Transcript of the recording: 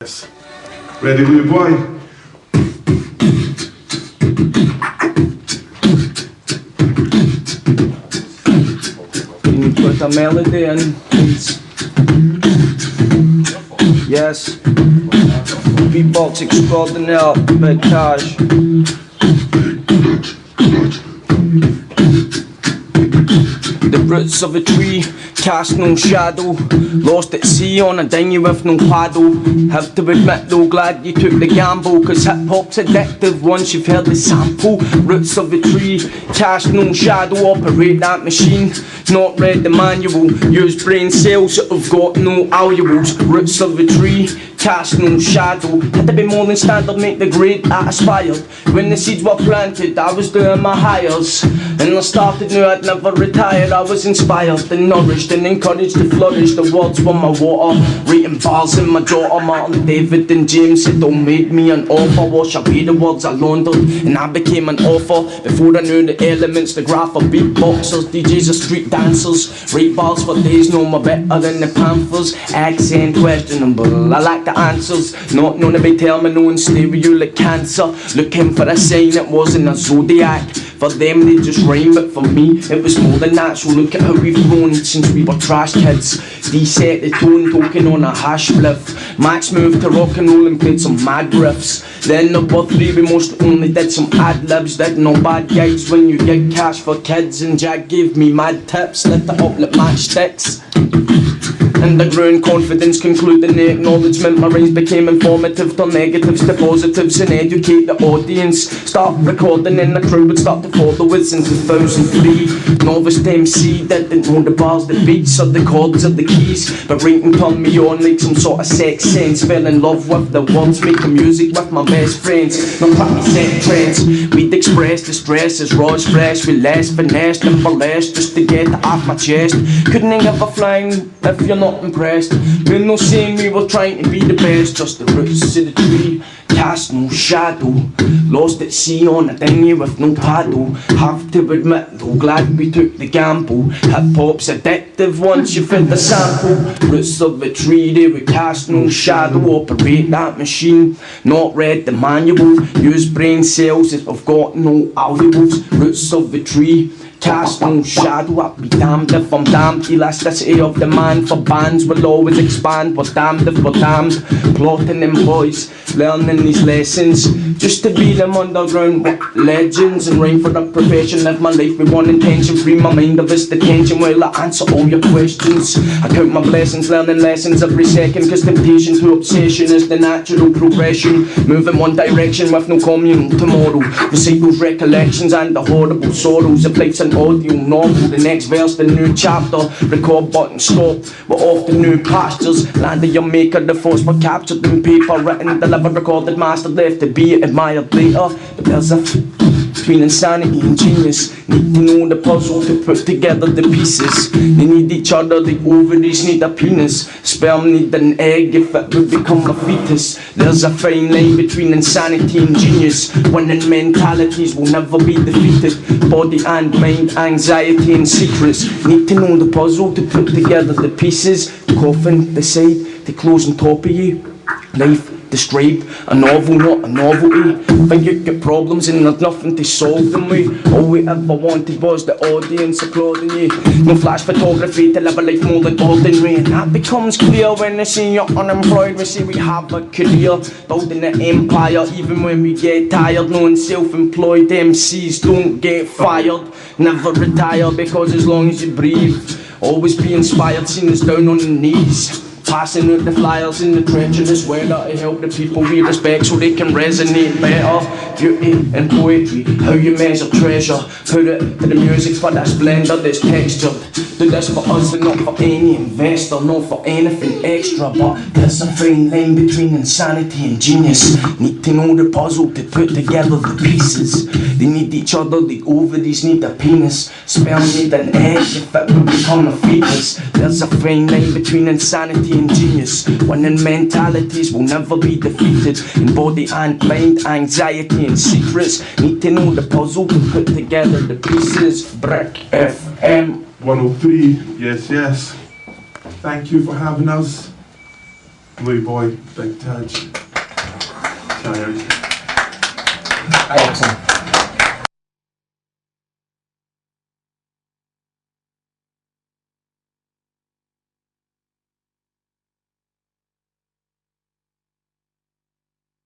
Yes. Ready, Louie boy? Can you put a melody in, please? Yes. Beatbox extraordinaire, Big Cash. The roots of a tree cast no shadow, lost at sea on a dinghy with no paddle. Have to admit though, glad you took the gamble, cause hip-hop's addictive once you've heard the sample. Roots of a tree cast no shadow, operate that machine, not read the manual, use brain cells that have got no valuables. Roots of a tree cast no shadow, had to be more than standard, make the grade I aspired. When the seeds were planted I was doing my hires, and I started, knew I'd never retired. I was inspired and nourished and encouraged to flourish. The words were my water, writing bars in my daughter. Martin, David and James, it all made me an author. Wash away the words I laundered and I became an author. Before I knew the elements, the graph of beatboxers, DJs or street dancers. Write bars for days, know me better than the Panthers. Accent questionable, I like the answers. Not known to be terminal and stereo like cancer. Looking for a sign, it wasn't a zodiac. For them they just rhyme, but for me it was more than natural. Look at how we've grown since we were trash kids. D set the tone, talking on a hash spliff. Max moved to rock and roll and played some mad riffs. Then there were three, we most only did some ad-libs. Did no bad gigs when you get cash for kids. And Jack gave me mad tips, lit it up like matchsticks. Underground confidence, concluding the acknowledgement. My rhymes became informative, turn negatives to positives and educate the audience. Start recording and the crew would start to follow us in 2003. Novice to MC, didn't know the bars, the beats or the chords or the keys, but writing turned me on like some sort of sex sense. Fell in love with the words, making music with my best friends. Not part me set trends, we'd express the stress as raw as fresh, with less finesse than burlesque, just to get it off my chest. Couldn't give a flying if you're not impressed. We're no saying we were trying to be the best, just the roots of the tree cast no shadow, lost at sea on a dinghy with no paddle. Have to admit though, glad we took the gamble. Hip-hop's addictive once you've had the sample. Roots of a tree, they would cast no shadow, operate that machine, not read the manual, use brain cells that have got no valuables. Roots of a tree cast no shadow, I'll be damned if I'm damned. Elasticity of demand for bands will always expand. We're damned if we're damned. Plotting them boys, learning these lessons, just to be them underground legends. And rhyme for the profession, live my life with one intention, free my mind of this detention while I answer all your questions. I count my blessings, learning lessons every second, cause temptation to obsession is the natural progression. Move in one direction with no communal tomorrow. Recite those recollections and the horrible sorrows. A place an audio novel, the next verse, the new chapter. Record button stop, we're off to new pastures. Land of your maker, the thoughts were captured in paper, written, delivered, recorded, mastered, left to be admired later. But there's a between insanity and genius. Need to know the puzzle to put together the pieces. They need each other, the ovaries need a penis. Sperm need an egg if it would become a fetus. There's a fine line between insanity and genius. Winning mentalities will never be defeated. Body and mind, anxiety and secrets. Need to know the puzzle to put together the pieces. The coffin, the side, the clothes on top of you. Life described, a novel, not a novelty. Think you get problems and there's nothing to solve them with. All we ever wanted was the audience applauding you. No flash photography to live a life more than ordinary. And that becomes clear when they see you're unemployed. We say we have a career, building an empire. Even when we get tired, knowing self-employed MCs don't get fired. Never retire, because as long as you breathe, always be inspired, seen us down on the knees. Passing out the flyers in the treacherous weather to help the people we respect so they can resonate better. Beauty and poetry, how you measure treasure. Put it to the music for that splendor that's textured. Do this for us and not for any investor, not for anything extra. But there's a fine line between insanity and genius. Need to know the puzzle to put together the pieces. They need each other, the ovaries need a penis. Sperm need an egg if it would become a fetus. There's a fine line between insanity and genius. Winning mentalities will never be defeated. In body and mind, anxiety and secrets. Need to know the puzzle to put together the pieces. Brick FM 103, yes, yes. Thank you for having us. Louie Boy, Big Taj. Excellent.